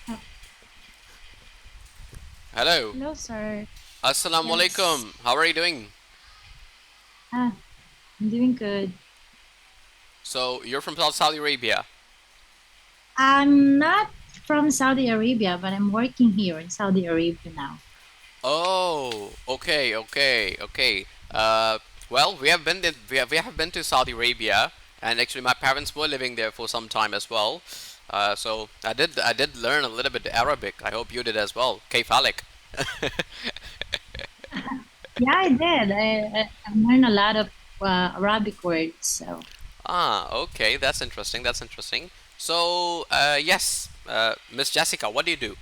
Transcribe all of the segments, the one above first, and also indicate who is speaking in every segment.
Speaker 1: Uh,
Speaker 2: Hello.
Speaker 1: Hello, sir.
Speaker 2: Assalamu
Speaker 1: Yes.
Speaker 2: alaikum. How are you doing?
Speaker 1: Ah, I'm doing good.
Speaker 2: So, you're from Saudi Arabia.
Speaker 1: I'm not from Saudi Arabia, but I'm working here in Saudi Arabia now.
Speaker 2: Oh, okay, okay, okay. Well, we have been to Saudi Arabia, and actually my parents were living there for some time as well. So I did learn a little bit Arabic. I hope you did as well. كيف حالك?
Speaker 1: Yeah, I did. I've learned a lot of Arabic words. So
Speaker 2: Ah, okay, that's interesting. That's interesting. So, yes, Miss Jessica, what do you do?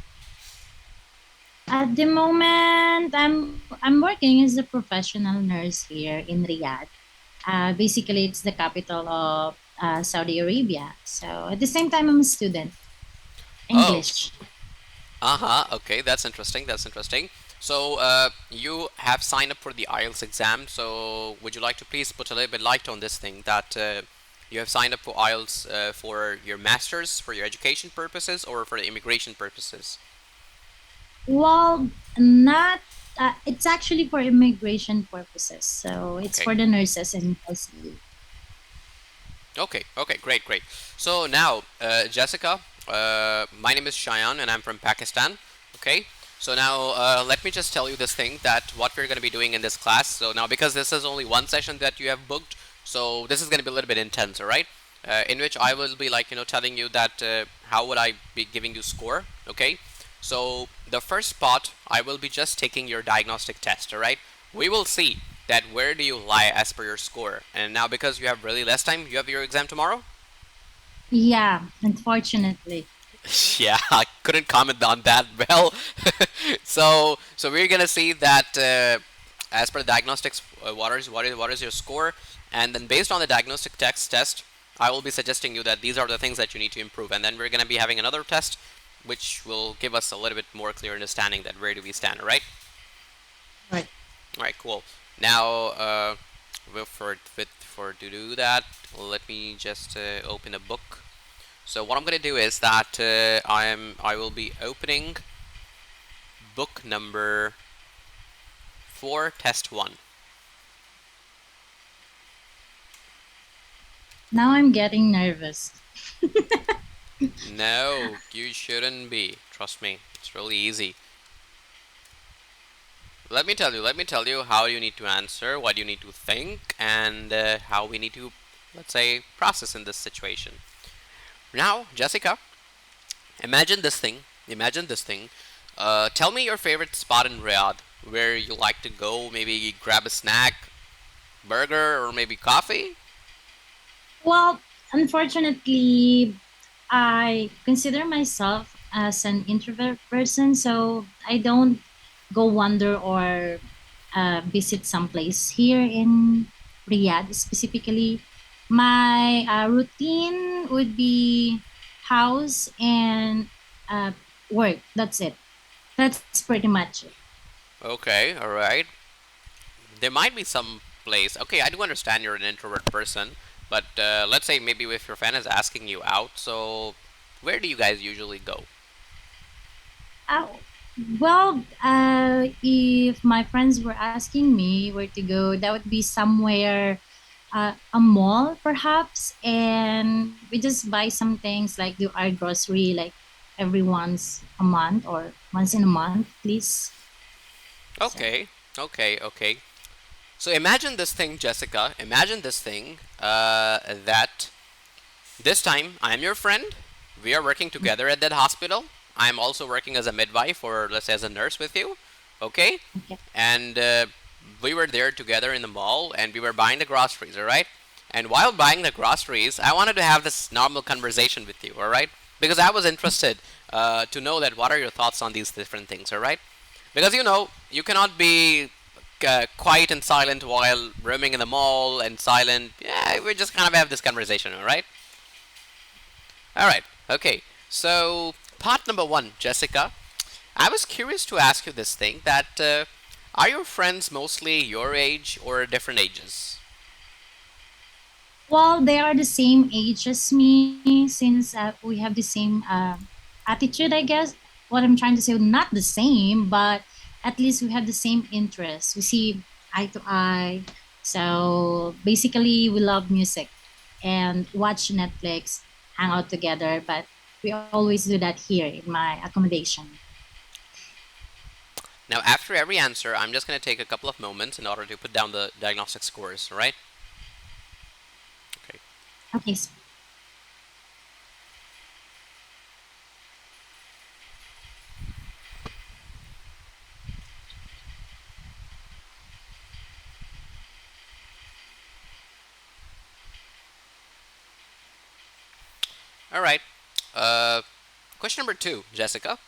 Speaker 1: at the moment, I'm working as a professional nurse here in Riyadh. Basically, it's the capital of Saudi Arabia. So at the same time, I'm a student
Speaker 2: Oh,
Speaker 1: English.
Speaker 2: uh-huh. Okay, that's interesting. That's interesting. So, you have signed up for the IELTS exam. So, would you like to please put a little bit light on this thing that you have signed up for IELTS for your masters, for your education purposes, or for the immigration purposes?
Speaker 1: Well, not. It's actually for immigration purposes. So it's
Speaker 2: Okay.
Speaker 1: for the nurses in ICU.
Speaker 2: Okay. Okay. Great. Great. So now, Jessica, my name is Shayan, and I'm from Pakistan. Okay. So now, let me just tell you this thing that what we're going to be doing in this class. So now, because this is only one session that you have booked, so this is going to be a little bit intense, all right? In which I will be like telling you that how would I be giving you score, okay? So the first part, I will be just taking your diagnostic test, all right? We will see that where do you lie as per your score. And now because you have really less time, you have your exam tomorrow.
Speaker 1: Yeah, unfortunately.
Speaker 2: Yeah, I couldn't comment on that. Well, so we're gonna see that as per the diagnostics, what is your score, and then based on the diagnostic text test, I will be suggesting you that these are the things that you need to improve, and then we're gonna be having another test, which will give us a little bit more clear understanding that where do we stand, right?
Speaker 1: Right.
Speaker 2: All right, cool. Now, for to do that, let me just open a book. So what I'm gonna do is that I will be opening book number 4, test 1.
Speaker 1: Now I'm getting nervous.
Speaker 2: No, you shouldn't be. Trust me, it's really easy. Let me tell you how you need to answer, what you need to think, and how we need to, let's say, process in this situation. Now, Jessica, imagine this thing. Imagine this thing. Tell me your favorite spot in Riyadh where you like to go. Maybe grab a snack, burger, or maybe coffee.
Speaker 1: Well, unfortunately, I consider myself as an introvert person, so I don't go wander or visit some place here in Riyadh specifically. My routine would be house and uh, work. That's it. That's pretty much it.
Speaker 2: Okay, all right. There might be some place. Okay, I do understand you're an introvert person, but let's say maybe if your fan is asking you out, so where do you guys usually go?
Speaker 1: Uh, well, if my friends were asking me where to go, that would be somewhere, a mall perhaps, and we just buy some things like do our grocery like every once a month or once in a month, please. So,
Speaker 2: Okay, okay, okay. So imagine this thing, Jessica. Imagine this thing that this time I am your friend. We are working together at that hospital. I am also working as a midwife or let's say as a nurse with you. Okay?
Speaker 1: okay.
Speaker 2: And we were there together in the mall and we were buying the groceries, all right? And while buying the groceries, I wanted to have this normal conversation with you, all right? Because I was interested to know that what are your thoughts on these different things, all right? Because you cannot be quiet and silent while roaming in the mall and silent. Yeah, we just kind of have this conversation, all right? All right, okay. So, part number 1, Jessica. I was curious to ask you this thing that are your friends mostly your age or different ages?
Speaker 1: Well, they are the same age as me since we have the same attitude, I guess. What I'm trying to say, not the same, but at least we have the same interests. We see eye to eye. So basically, we love music and watch Netflix, hang out together. But we always do that here in my accommodation.
Speaker 2: Now, after every answer, I'm just going to take a couple of moments in order to put down the diagnostic scores, all right? Okay.
Speaker 1: Okay.
Speaker 2: All right. Uh, Question number two, Jessica.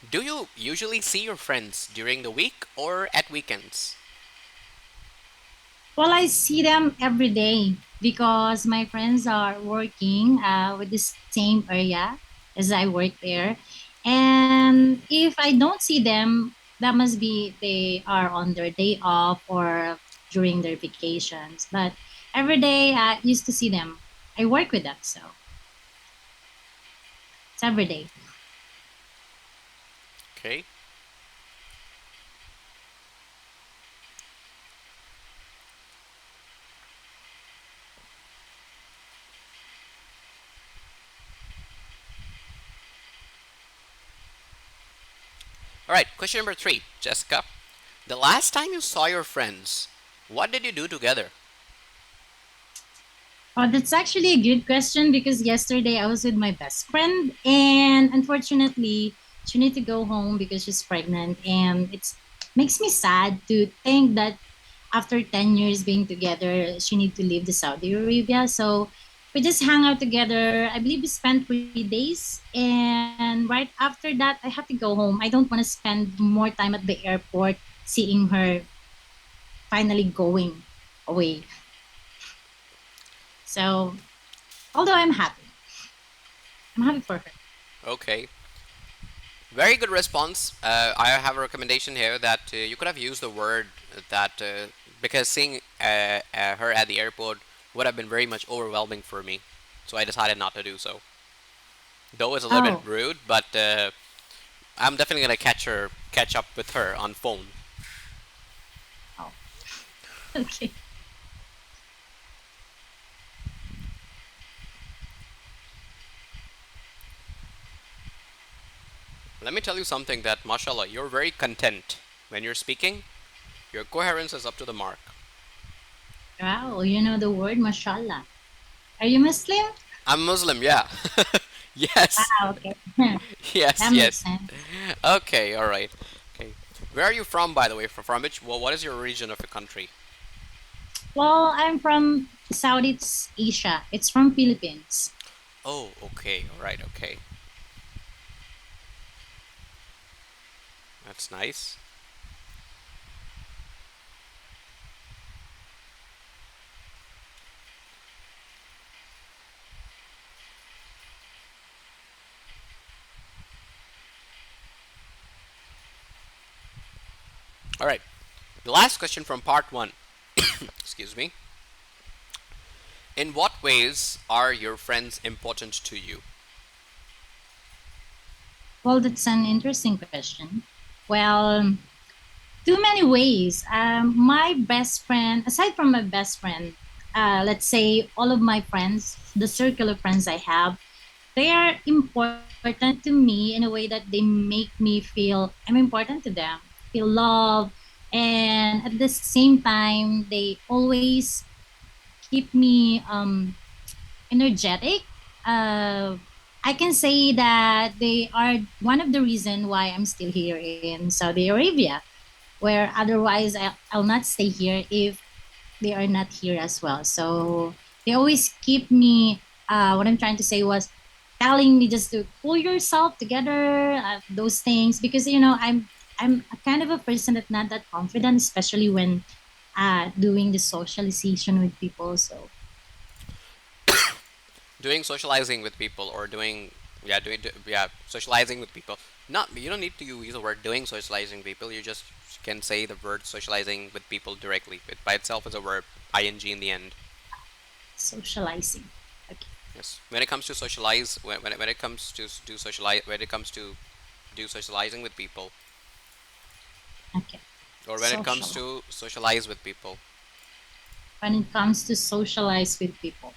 Speaker 2: Do you usually see your friends during the week or at weekends?
Speaker 1: Well, I see them every day because my friends are working with the same area as I work there. And if I don't see them, that must be they are on their day off or during their vacations. But every day I used to see them. I work with them, so it's every day.
Speaker 2: Okay. All right. Question number three, Jessica. The last time you saw your friends, what did you do together?
Speaker 1: Oh, that's actually a good question because yesterday I was with my best friend, and unfortunately, she need to go home because she's pregnant, and it makes me sad to think that after 10 years being together, she need to leave the Saudi Arabia. So we just hang out together. I believe we spent 3 days, and right after that, I have to go home. I don't want to spend more time at the airport seeing her finally going away. So although I'm happy for her.
Speaker 2: Okay. Very good response. I have a recommendation here that you could have used the word that because seeing her at the airport would have been very much overwhelming for me, so I decided not to do so. Though it's a little bit
Speaker 1: Oh,
Speaker 2: rude, but I'm definitely gonna catch up with her on phone.
Speaker 1: oh, okay.
Speaker 2: Let me tell you something that, mashallah, you're very content when you're speaking. Your coherence is up to the mark.
Speaker 1: Wow, you know the word mashallah. Are you Muslim?
Speaker 2: I'm Muslim, yeah. Yes,
Speaker 1: Ah, okay.
Speaker 2: yes,
Speaker 1: That makes
Speaker 2: yes.
Speaker 1: sense.
Speaker 2: Okay, all right. Okay, where are you from, by the way? From which? Well, what is your region of your country?
Speaker 1: Well, I'm from Southeast Asia. It's from Philippines.
Speaker 2: Oh, okay, all right, okay. That's nice. All right. The last question from part one. Excuse me. In what ways are your friends important to you?
Speaker 1: Well, that's an interesting question. Well, too many ways. My best friend, aside from my best friend, let's say all of my friends, the circle of friends I have, they are important to me in a way that they make me feel I'm important to them, feel love, and at the same time, they always keep me energetic. Uh, I can say that they are one of the reason why I'm still here in Saudi Arabia, where otherwise I'll not stay here if they are not here as well. So they always keep me. What I'm trying to say was telling me just to pull yourself together, those things, because I'm a kind of a person that's not that confident, especially when doing the socialization with people. So
Speaker 2: Doing socializing with people or doing yeah yeah socializing with people. Not you don't need to use the word doing socializing people. You just can say the word socializing with people directly. It by itself is a verb, ing in the end.
Speaker 1: socializing. Okay.
Speaker 2: Yes. When it comes to socialize, when it comes to do socialize, when it comes to do socializing with people,
Speaker 1: Okay.
Speaker 2: or when it comes
Speaker 1: Social.
Speaker 2: to socialize with people.
Speaker 1: When it comes to socialize with people.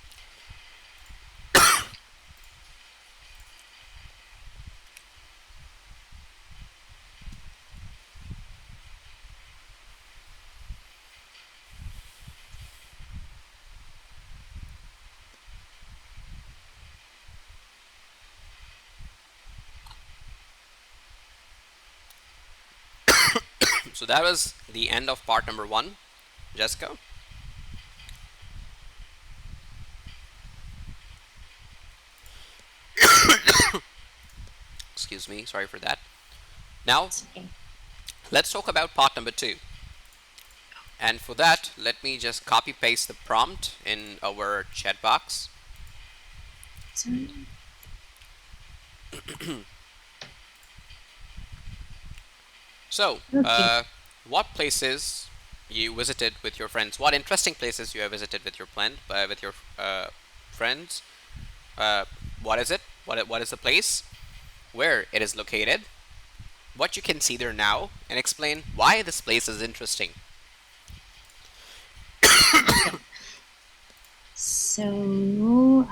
Speaker 2: So that was the end of part number one, Jessica. Excuse me, sorry for that. Now,
Speaker 1: It's okay.
Speaker 2: let's talk about part number two. And for that, let me just copy paste the prompt in our chat box.
Speaker 1: Sorry.
Speaker 2: So,
Speaker 1: Okay.
Speaker 2: what places you visited with your friends? What interesting places you have visited with your friends? Uh, what is it? What is the place? Where it is located? What you can see there now? And explain why this place is interesting.
Speaker 1: Okay. So,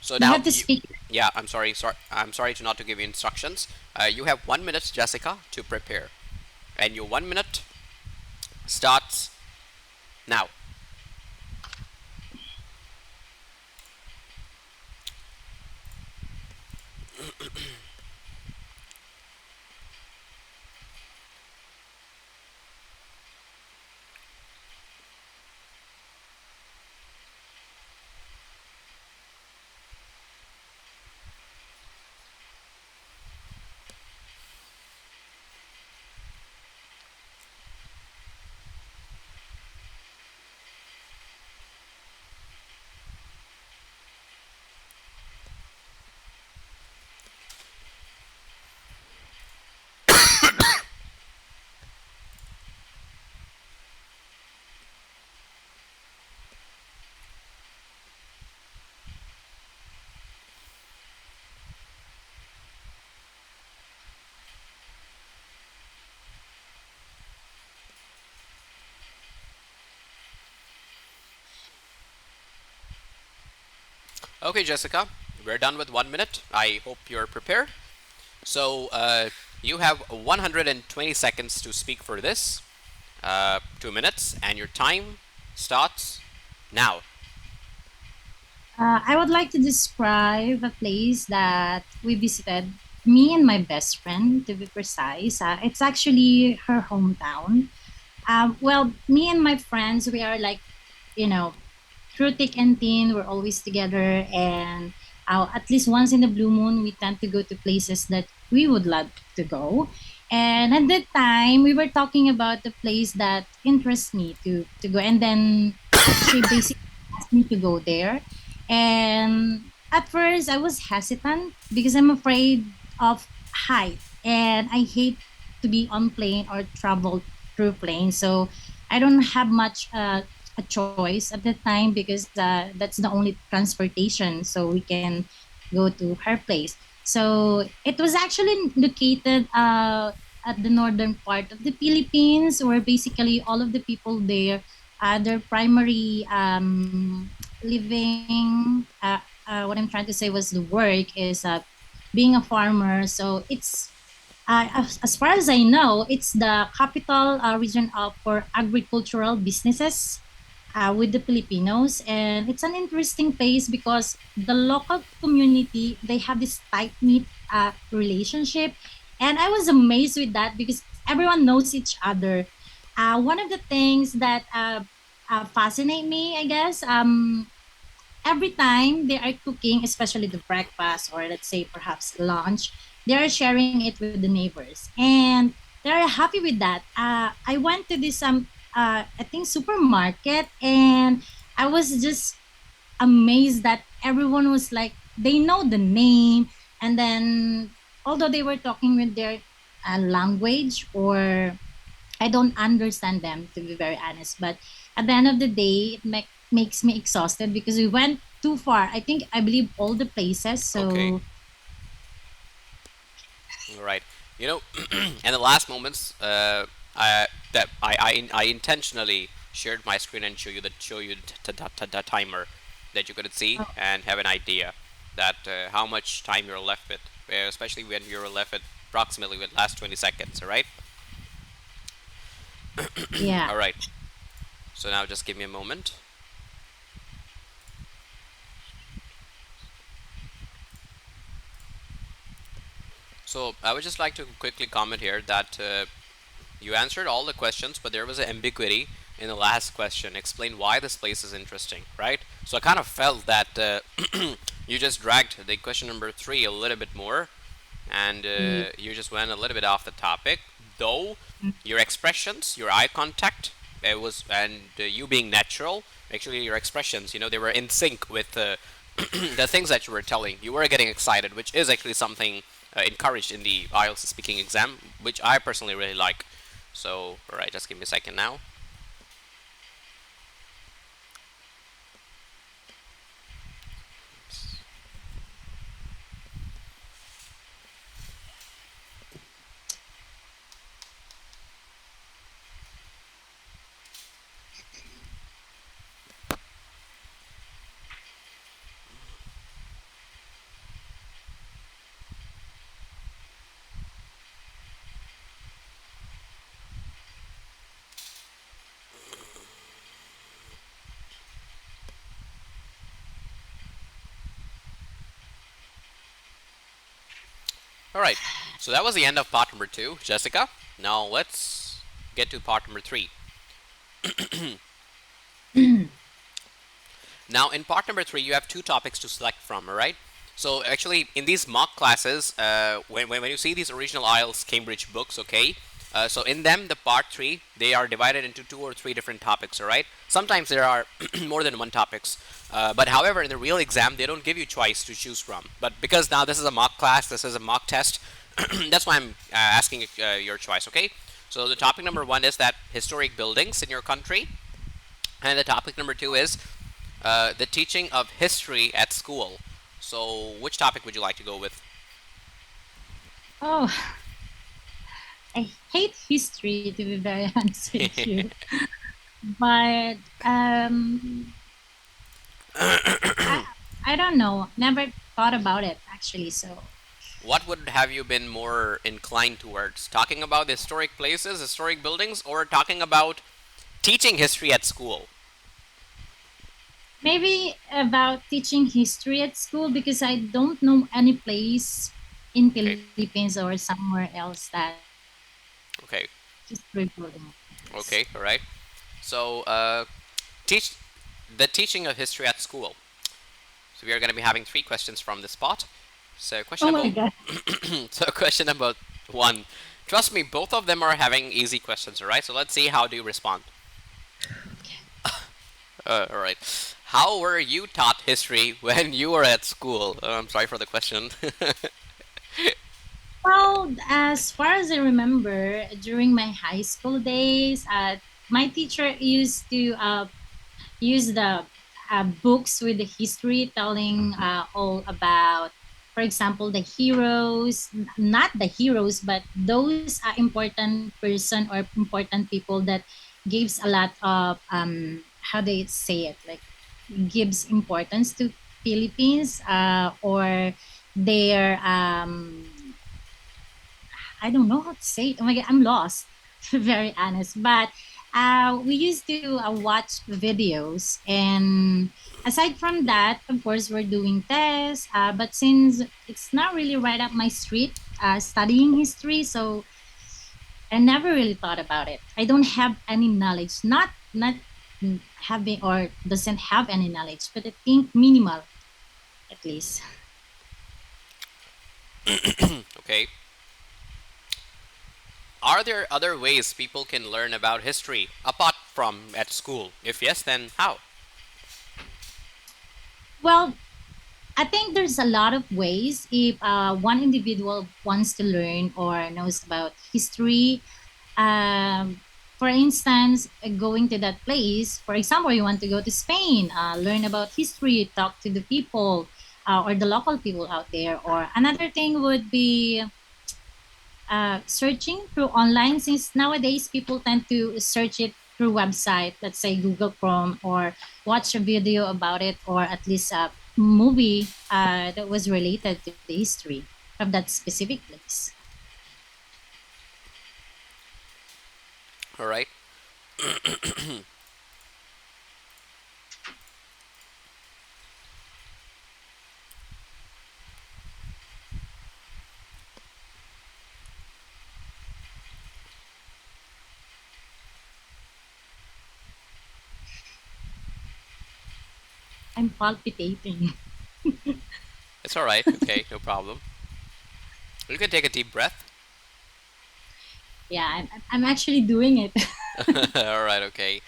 Speaker 2: So
Speaker 1: you
Speaker 2: now
Speaker 1: have to speak.
Speaker 2: yeah, I'm sorry to not to give you instructions. You have 1 minute, Jessica, to prepare, and your 1 minute starts now. Okay, Jessica, we're done with 1 minute. I hope you're prepared. So you have 120 seconds to speak for this. 2 minutes, and your time starts now.
Speaker 1: I would like to describe a place that we visited, me and my best friend, to be precise. It's actually her hometown. Well, me and my friends, we are like, you know, through thick and thin, we're always together. And at least once in the blue moon, we tend to go to places that we would love to go. And at that time, we were talking about the place that interests me to go. And then she basically asked me to go there. And at first, I was hesitant because I'm afraid of height. And I hate to be on plane or travel through plane. So I don't have much a choice at the time because that's the only transportation so we can go to her place. So it was actually located at the northern part of the Philippines, where basically all of the people there, their primary living, what I'm trying to say was the work is being a farmer. So it's as far as I know, it's the capital region for agricultural businesses with the Filipinos, and it's an interesting place because the local community they have this tight knit relationship, and I was amazed with that because everyone knows each other. One of the things that fascinate me, I guess, every time they are cooking, especially the breakfast or let's say perhaps lunch, they are sharing it with the neighbors, and they're happy with that. I went to this I think supermarket, and I was just amazed that everyone was like they know the name, and then although they were talking with their language or I don't understand them to be very honest. But at the end of the day, it makes me exhausted because we went. too far. I believe all the places.
Speaker 2: Okay.
Speaker 1: So
Speaker 2: All right. You know, in the last moments, I intentionally shared my screen and show you the timer that you could see
Speaker 1: oh,
Speaker 2: and have an idea that how much time you're left with, especially when you're left with approximately with last 20 seconds. All right.
Speaker 1: yeah.
Speaker 2: All right. So now just give me a moment. So I would just like to quickly comment here that you answered all the questions, but there was an ambiguity in the last question. Explain why this place is interesting, right? So I kind of felt that you just dragged the question number three a little bit more, and
Speaker 1: Yeah.
Speaker 2: you just went a little bit off the topic. Though your expressions, your eye contact, it was, and you being natural, actually your expressions, they were in sync with the things that you were telling. You were getting excited, which is actually something encouraged in the IELTS speaking exam, which I personally really like. So, all right, just give me a second now. All right, so that was the end of part number two, Jessica. Now let's get to part number three. Now, in part number three, you have two topics to select from, all right? So, actually, in these mock classes, when you see these original IELTS Cambridge books, okay, so in them, the part three, they are divided into two or three different topics, all right? Sometimes there are more than one topics. But however, in the real exam, they don't give you choice to choose from. But because now this is a mock class, this is a mock test, that's why I'm asking your choice, okay? So the topic number one is that historic buildings in your country, and the topic number two is the teaching of history at school. So, which topic would you like to go with?
Speaker 1: Oh, I hate history to be very honest with you. But I I don't know. Never thought about it actually. So
Speaker 2: What would have you been more inclined towards? Talking about historic places, historic buildings, or talking about teaching history at school?
Speaker 1: maybe about teaching history at school because I don't know any place in
Speaker 2: Okay,
Speaker 1: Philippines or somewhere else that
Speaker 2: okay,
Speaker 1: history building. Yes.
Speaker 2: okay, all right. So, teach the teaching of history at school. So, we are going to be having three questions from this spot. So,
Speaker 1: Oh my God.
Speaker 2: so question number one. Trust me, both of them are having easy questions, all right? So let's see how do you respond. All right. How were you taught history when you were at school? I'm sorry for the question.
Speaker 1: Well, as far as I remember, during my high school days, my teacher used to use the books with the history telling all about, for example, the heroes, not the heroes, but those important person or important people that gives a lot of how they say it, like gives importance to Philippines or their I don't know how to say it. Oh my God, I'm lost, to be very honest. But we used to watch videos. And aside from that, of course, we're doing tests. But since it's not really right up my street, studying history, so I never really thought about it. I don't have any knowledge, not having or doesn't have any knowledge, but I think minimal at least.
Speaker 2: Okay. Are there other ways people can learn about history apart from at school? If yes, then how?
Speaker 1: Well, I think there's a lot of ways if one individual wants to learn or knows about history. Um, For instance, going to that place, for example, you want to go to Spain, learn about history, talk to the people or the local people out there. Or another thing would be searching through online, since nowadays people tend to search it through website, let's say Google Chrome, or watch a video about it, or at least a movie that was related to the history of that specific place.
Speaker 2: All right.
Speaker 1: I'm palpitating.
Speaker 2: It's all right. Okay, no problem. You can take a deep breath.
Speaker 1: Yeah, I'm actually doing it.
Speaker 2: All right. Okay.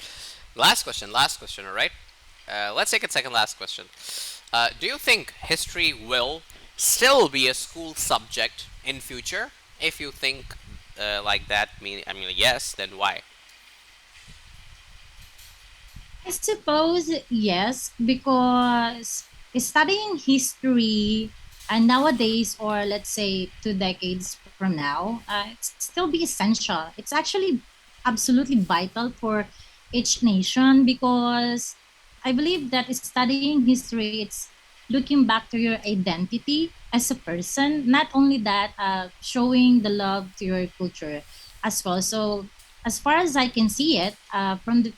Speaker 2: Last question. Last question. All right. Let's take a second last question. Do you think history will still be a school subject in future? If you think like that, I mean yes, then why?
Speaker 1: I suppose yes, because studying history and nowadays, or let's say 2 decades from now, it's still be essential. It's actually absolutely vital for each nation, because I believe that studying history, it's looking back to your identity as a person. Not only that, showing the love to your culture as well. So as far as I can see it, from the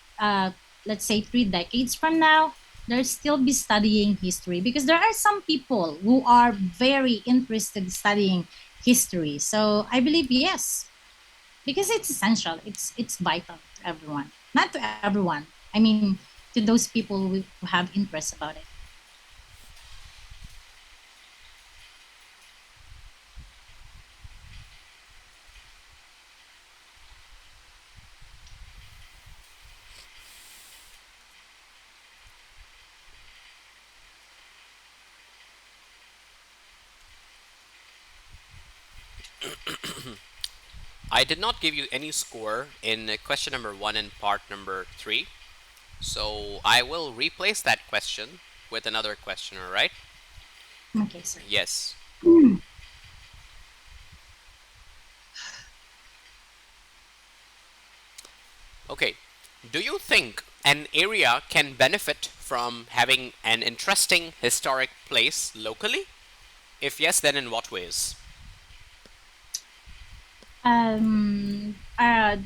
Speaker 1: let's say 3 decades from now, they'll still be studying history, because there are some people who are very interested in studying history. So I believe yes, because it's essential. It's vital to everyone. Not to everyone. I mean, to those people who have interest about it.
Speaker 2: I did not give you any score in question number one and part number three, so I will replace that question with another question. All right?
Speaker 1: Okay, sir.
Speaker 2: Yes. Okay. Do you think an area can benefit from having an interesting historic place locally? If yes, then in what ways?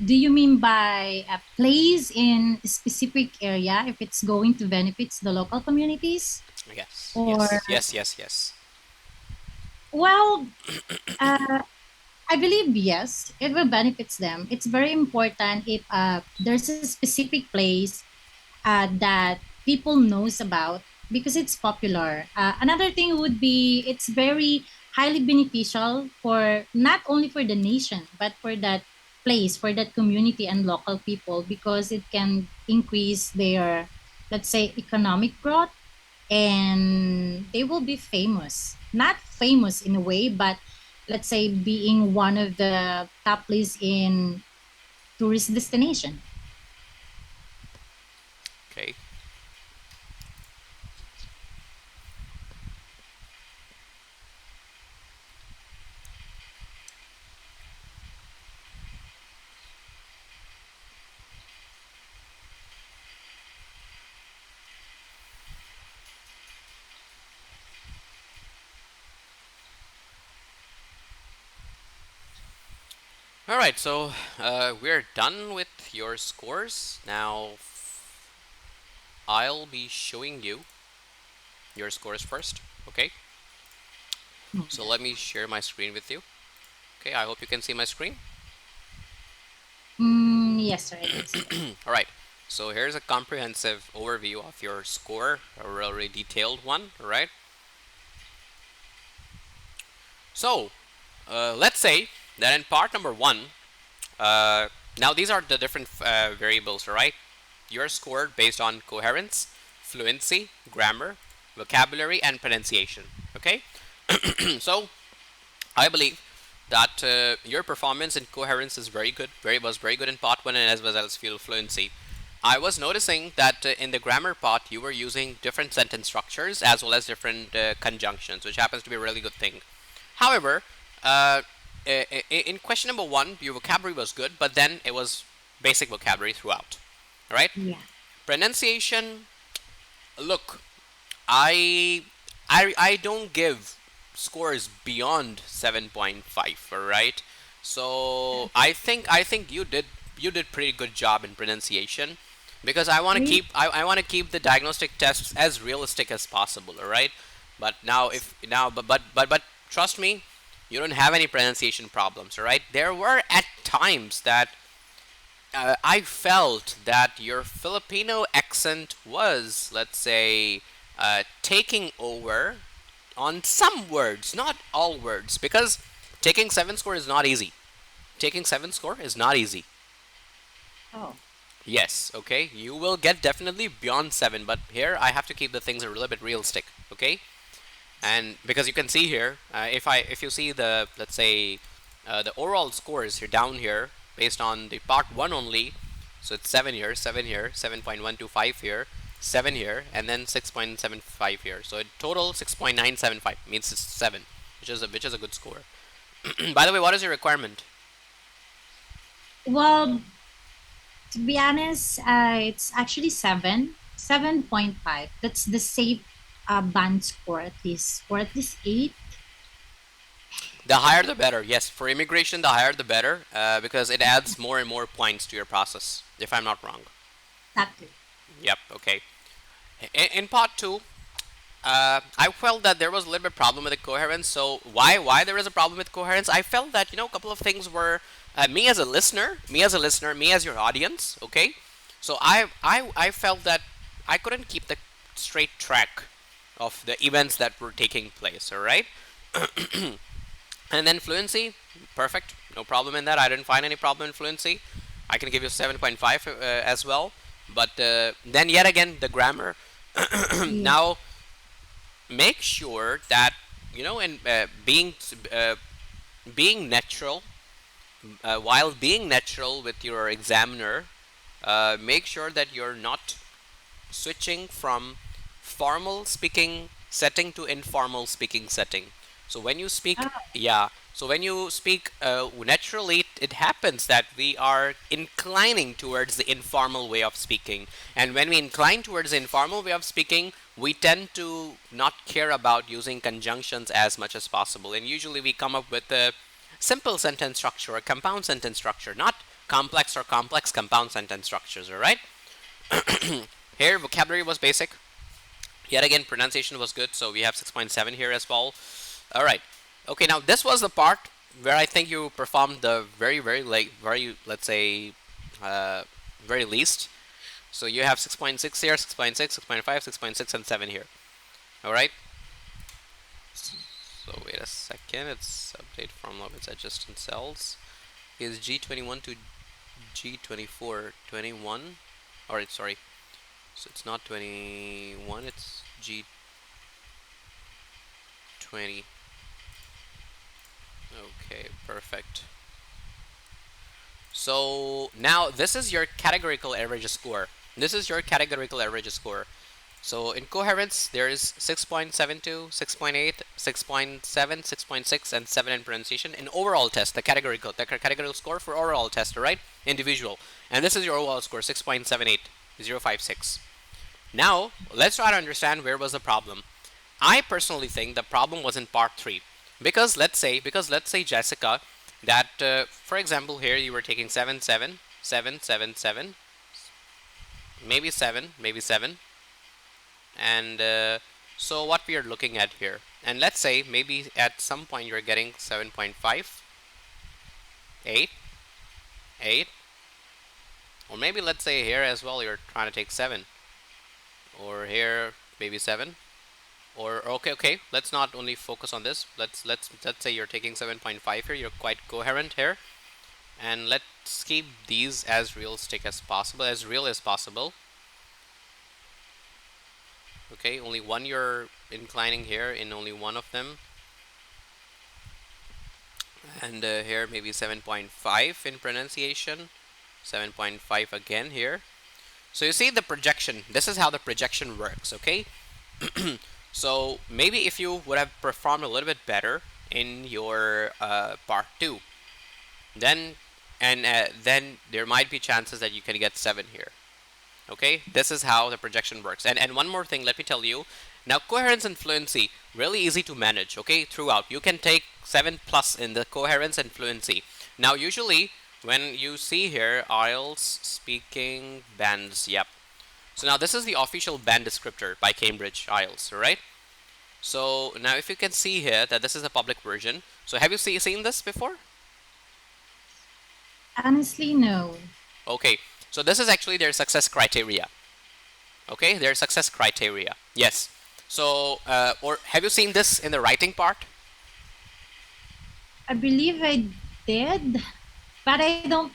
Speaker 1: Do you mean by a place in a specific area if it's going to benefits the local communities?
Speaker 2: Yes,
Speaker 1: Or,
Speaker 2: yes, yes, yes, yes.
Speaker 1: well, uh, I believe yes, it will benefits them. It's very important if there's a specific place that people knows about because it's popular. Another thing would be it's very highly beneficial for not only for the nation but for that place, for that community and local people, because it can increase their, let's say, economic growth, and they will be famous. Not famous in a way, but let's say being one of the top lists in tourist destination.
Speaker 2: Okay. All right, so we're done with your scores. Now I'll be showing you your scores first. Okay, so let me share my screen with you. Okay, I hope you can see my screen.
Speaker 1: Yes, sir, I can see that.
Speaker 2: All right, so here's a comprehensive overview of your score, a really detailed one. All right, so let's say that in part number one, now these are the different variables. All right, you're scored based on coherence, fluency, grammar, vocabulary, and pronunciation. Okay, so I believe that your performance in coherence is very good, very good in part one and as well as field fluency. I was noticing that in the grammar part you were using different sentence structures as well as different conjunctions, which happens to be a really good thing. However, uh, in question number one, your vocabulary was good, but then it was basic vocabulary throughout. All right,
Speaker 1: Yeah.
Speaker 2: pronunciation. Look, I I don't give scores beyond 7.5, all right? So, I think you did pretty good job in pronunciation because
Speaker 1: Really?
Speaker 2: I want to keep the diagnostic tests as realistic as possible, all right? But now if now but trust me, you don't have any pronunciation problems, all right? There were at times that I felt that your Filipino accent was, let's say, taking over on some words, not all words, because taking seven score is not easy. Taking seven score is not easy.
Speaker 1: Oh.
Speaker 2: Yes, okay, you will get definitely beyond seven, but here I have to keep the things a little bit realistic, okay? And because you can see here, if you see the, let's say, the overall scores here down here based on the part one only, so it's 7 here, 7.125 here, 7 here, and then 6.75 here. So in total 6.975 means it's 7, which is a good score. By the way, what is your requirement?
Speaker 1: Well, to be honest, it's actually 7.5. That's the safe band score at least, or at least 8.
Speaker 2: The higher the better. Yes, for immigration, the higher the better, because it adds more and more points to your process. If I'm not wrong.
Speaker 1: Exactly.
Speaker 2: Yep. Okay. In part two, I felt that there was a little bit problem with the coherence. So why there is a problem with coherence? I felt that a couple of things were me as your audience. Okay, so I felt that I couldn't keep the straight track of the events that were taking place. All right, and then fluency, perfect, no problem in that. I didn't find any problem in fluency. I can give you 7.5 as well. But then yet again the grammar.
Speaker 1: Yeah.
Speaker 2: Now make sure that in uh, being natural while being natural with your examiner, make sure that you're not switching from formal speaking setting to informal speaking setting. So when you speak,
Speaker 1: Oh,
Speaker 2: yeah. So when you speak naturally, it happens that we are inclining towards the informal way of speaking. And when we incline towards the informal way of speaking, we tend to not care about using conjunctions as much as possible. And usually we come up with a simple sentence structure, a compound sentence structure, not complex or complex compound sentence structures, all right? Here, vocabulary was basic. Yet again, pronunciation was good, so we have 6.7 here as well. All right. Okay, now this was the part where I think you performed the very, let's say, uh, very least. So you have 6.6 here, 6.6, 6.5, 6.6, and 7 here. All right. So wait a second. It's update from love. It's adjusting cells. Is G21 to G24 21? Alright, sorry. So it's not 21. It's G20. Okay, perfect. So now this is your categorical average score. This is your categorical average score. So in coherence, there is 6.72, 6.8, 6.7, 6.6, and 7 in pronunciation. In overall test, the categorical score for overall test, right? Individual. And this is your overall score, 6.78, 056. Now, let's try to understand where was the problem. I personally think the problem was in part 3. Because let's say Jessica, that for example here you were taking 7 7 7 7 7, maybe 7, and so what we are looking at here, and let's say maybe at some point you're getting 7.5, 8, 8, or maybe let's say here as well you're trying to take 7, or here maybe 7, or okay, let's not only focus on this. Let's say you're taking 7.5 here, you're quite coherent here, and let's keep these as realistic as possible, as real as possible. Okay, only one you're inclining here in only one of them. And here maybe 7.5 in pronunciation. 7.5 again here. So you see the projection. This is how the projection works, okay? So maybe if you would have performed a little bit better in your part two, then then there might be chances that you can get 7 here. Okay, this is how the projection works. And one more thing, let me tell you. Now, coherence and fluency, really easy to manage. Okay, throughout you can take 7 plus in the coherence and fluency. Now, usually when you see here IELTS speaking bands, yep. So now this is the official band descriptor by Cambridge IELTS, right? So now if you can see here that this is a public version. So have you seen this before?
Speaker 1: Honestly, no.
Speaker 2: Okay, so this is actually their success criteria. Okay, their success criteria. Yes. So, or have you seen this in the writing part?
Speaker 1: I believe I did, but I don't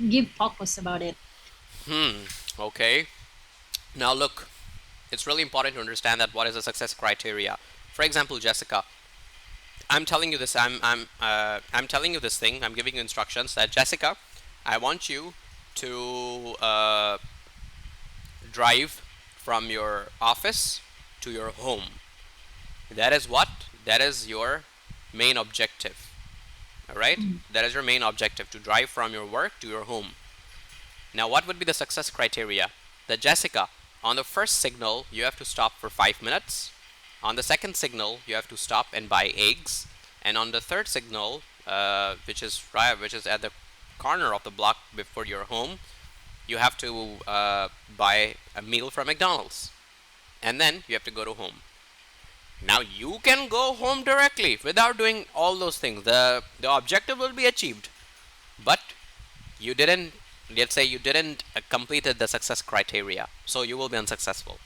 Speaker 1: give focus about it.
Speaker 2: Okay. Now look, it's really important to understand that what is a success criteria. For example, Jessica, I'm telling you this. I'm telling you this thing. I'm giving you instructions that Jessica, I want you to drive from your office to your home. That is what? That is your main objective. All right?
Speaker 1: Mm.
Speaker 2: That is your main objective to drive from your work to your home. Now, what would be the success criteria? That Jessica, on the first signal, you have to stop for 5 minutes. On the second signal, you have to stop and buy eggs. And on the third signal, which is at the corner of the block before your home, you have to buy a meal from McDonald's. And then you have to go to home. Now you can go home directly without doing all those things. The objective will be achieved, but you didn't. Let's say you didn't completed the success criteria, so you will be unsuccessful.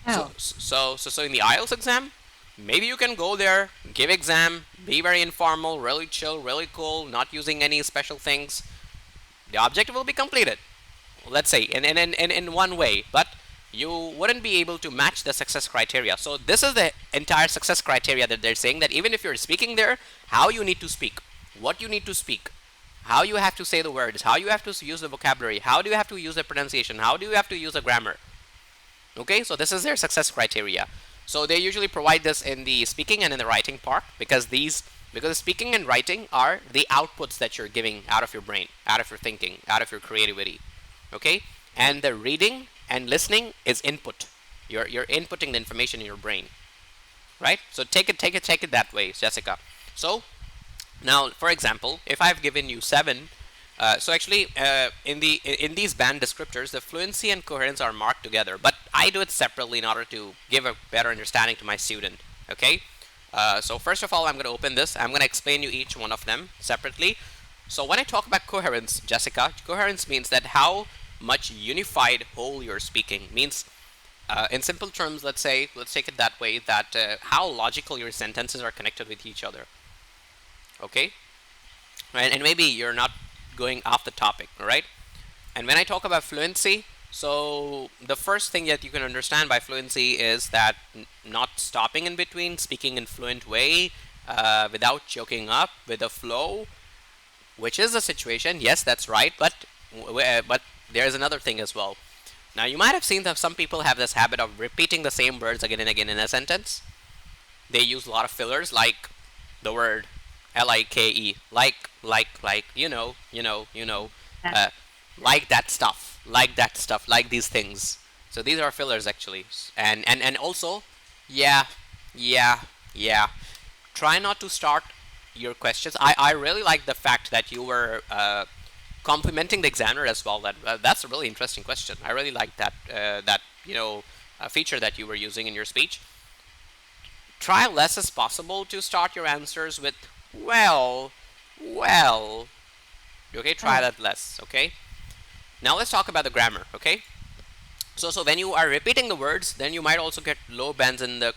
Speaker 2: So
Speaker 1: Oh,
Speaker 2: in the IELTS exam, maybe you can go there, give exam, be very informal, really chill, really cool, not using any special things. The objective will be completed. Let's say in one way, but you wouldn't be able to match the success criteria. So this is the entire success criteria that they're saying, that even if you're speaking there, how you need to speak, what you need to speak, how you have to say the words, how you have to use the vocabulary, how do you have to use the pronunciation, how do you have to use the grammar. Okay, so this is their success criteria. So they usually provide this in the speaking and in the writing part, because speaking and writing are the outputs that you're giving out of your brain, out of your thinking, out of your creativity. Okay, and the reading and listening is input. You're inputting the information in your brain, right? So take it that way, Jessica. So now, for example, if I've given you 7, so actually, in these band descriptors, the fluency and coherence are marked together, but I do it separately in order to give a better understanding to my student. Okay. So first of all, I'm going to open this. I'm going to explain you each one of them separately. So when I talk about coherence, Jessica, coherence means that how much unified whole you're speaking. Means, in simple terms, let's take it that way, that how logical your sentences are connected with each other. Okay. And maybe you're not going off the topic, right? And when I talk about fluency, so the first thing that you can understand by fluency is that not stopping in between, speaking in fluent way, without choking up, with a flow, which is the situation. Yes, that's right. But there is another thing as well. Now you might have seen that some people have this habit of repeating the same words again and again in a sentence. They use a lot of fillers, like the word like, like,
Speaker 1: that,
Speaker 2: uh, like that stuff, like these things. So these are fillers actually, and also, yeah, yeah, yeah. Try not to start your questions. I really like the fact that you were complimenting the examiner as well. That's a really interesting question. I really like that feature that you were using in your speech. Try less as possible to start your answers with well, well. Okay, try
Speaker 1: oh,
Speaker 2: that less. Okay. Now let's talk about the grammar. Okay. So when you are repeating the words, then you might also get low bands in the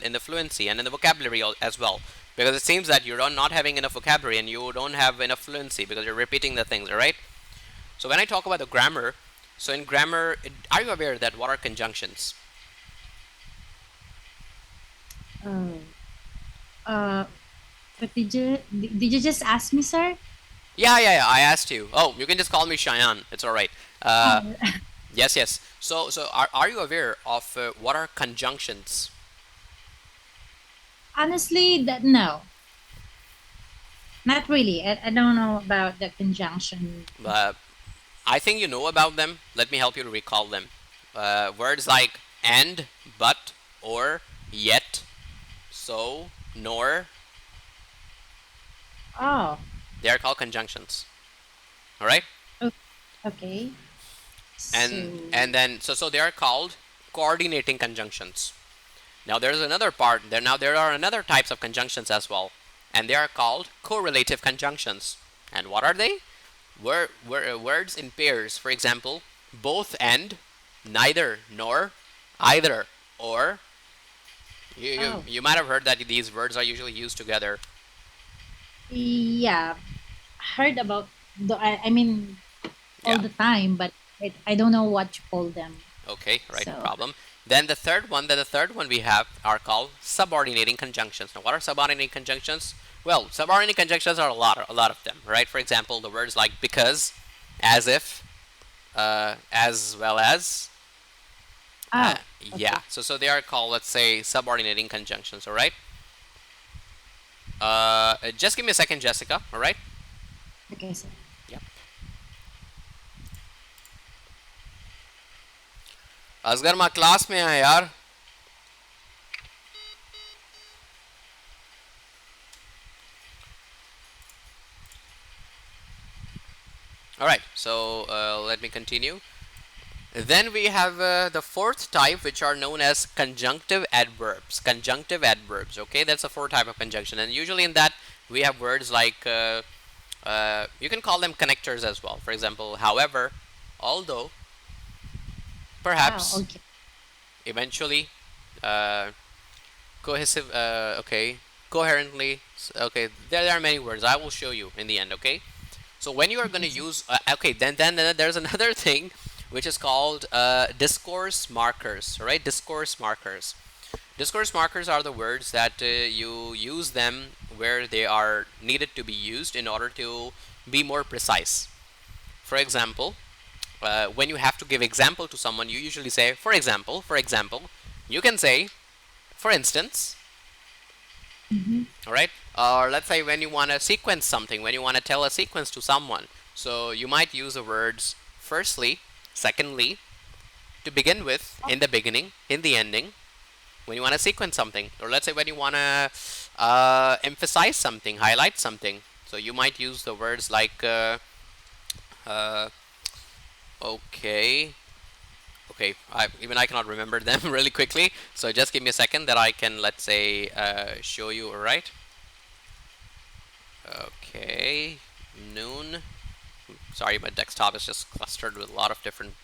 Speaker 2: in the fluency and in the vocabulary as well, because it seems that you're not having enough vocabulary and you don't have enough fluency because you're repeating the things. All right. So when I talk about the grammar, so in grammar, are you aware that what are conjunctions?
Speaker 1: oh. Uh, But did you just ask me, sir?
Speaker 2: Yeah. I asked you. Oh, you can just call me Cheyenne. It's all right. Uh,
Speaker 1: Oh,
Speaker 2: yes, yes. So are you aware of what are conjunctions?
Speaker 1: honestly, that no, not really. I don't know about the conjunction.
Speaker 2: Uh, I think you know about them. Let me help you to recall them. Words like and, but, or, yet, so, nor,
Speaker 1: Oh,
Speaker 2: they are called conjunctions. All right?
Speaker 1: o- okay.
Speaker 2: And
Speaker 1: So,
Speaker 2: then so they are called coordinating conjunctions. Now there's another part there. Now there are another types of conjunctions as well, and they are called correlative conjunctions. And what are they? Words in pairs. For example, both and, neither nor, either or.
Speaker 1: oh,
Speaker 2: You might have heard that these words are usually used together.
Speaker 1: yeah, heard about I mean all
Speaker 2: Yeah.
Speaker 1: the time, but I don't know what to call them.
Speaker 2: Okay, right, no
Speaker 1: So,
Speaker 2: problem. Then the third one we have are called subordinating conjunctions. Now, what are subordinating conjunctions? Well, subordinating conjunctions are a lot of them, right? For example, the words like because, as if, as well as.
Speaker 1: oh,
Speaker 2: Yeah,
Speaker 1: okay,
Speaker 2: so they are called, let's say, subordinating conjunctions. All right. Just give me a second, Jessica. All right.
Speaker 1: okay, sir.
Speaker 2: Yep. Asghar माँ class में है यार. All right. So let me continue. Then we have the fourth type, which are known as conjunctive adverbs. Conjunctive adverbs. Okay, that's a fourth type of conjunction, and usually in that we have words like you can call them connectors as well. For example, however, although,
Speaker 1: Oh,
Speaker 2: perhaps,
Speaker 1: okay.
Speaker 2: eventually, uh, cohesive. Okay, coherently. Okay, there are many words. I will show you in the end. Okay. So when you are going
Speaker 1: Okay,
Speaker 2: to
Speaker 1: sir.
Speaker 2: use, okay, then there's another thing which is called discourse markers, right? Discourse markers. Discourse markers are the words that you use them where they are needed to be used in order to be more precise. For example, when you have to give example to someone, you usually say, for example, you can say, for instance,
Speaker 1: Mm-hmm.
Speaker 2: all right, or let's say when you want to sequence something, when you want to tell a sequence to someone, so you might use the words firstly, secondly, to begin with, in the beginning, in the ending, when you want to sequence something, or let's say when you want to emphasize something, highlight something, so you might use the words like uh, okay, okay, even I cannot remember them really quickly, so just give me a second that I can, let's say, show you. All right. Okay, noon. Sorry, my desktop is just clustered with a lot of different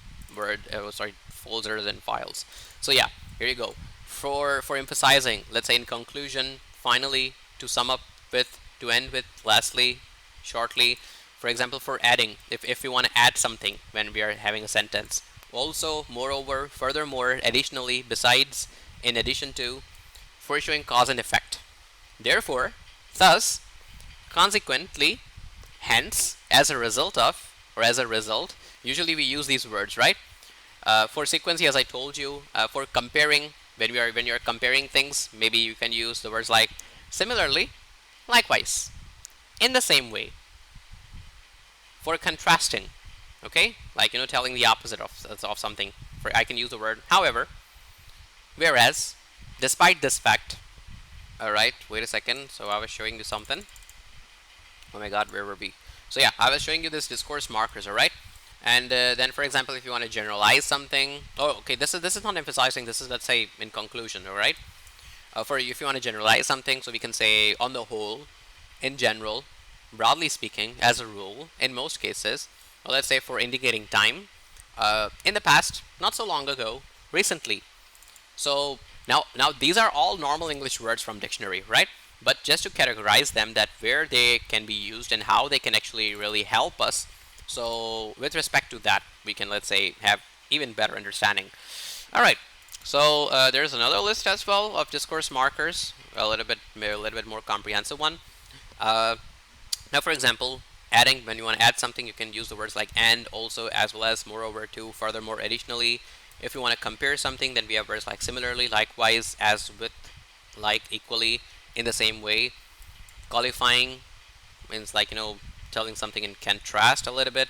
Speaker 2: folders and files. So yeah, here you go. For emphasizing, let's say in conclusion, finally, to sum up with, to end with, lastly, shortly. For example, for adding, if we want to add something when we are having a sentence. Also, moreover, furthermore, additionally, besides, in addition to, for showing cause and effect. Therefore, thus, consequently, hence, as a result of, or as a result, usually we use these words, right? For sequencing, as I told you, for comparing, when you are comparing things, maybe you can use the words like similarly, likewise, in the same way. For contrasting, okay, like telling the opposite of something. For I can use the word however, whereas, despite this fact. All right, wait a second. So I was showing you something. Oh my god, where were we? So yeah, I was showing you this discourse markers, all right? And then, for example, if you want to generalize something, oh, okay, this is not emphasizing. This is, let's say, in conclusion, all right? For if you want to generalize something, so we can say on the whole, in general, broadly speaking, as a rule, in most cases, or let's say for indicating time, in the past, not so long ago, recently, so now these are all normal English words from dictionary, right? But just to categorize them, that where they can be used and how they can actually really help us. So with respect to that, we can, let's say, have even better understanding. All right. So there's another list as well of discourse markers, a little bit more comprehensive one. Uh, Now, for example, adding, when you want to add something, you can use the words like and, also, as well as, moreover, to, furthermore, additionally. If you want to compare something, then we have words like similarly, likewise, as with, like, equally, in the same way. Qualifying means, like, telling something in contrast a little bit.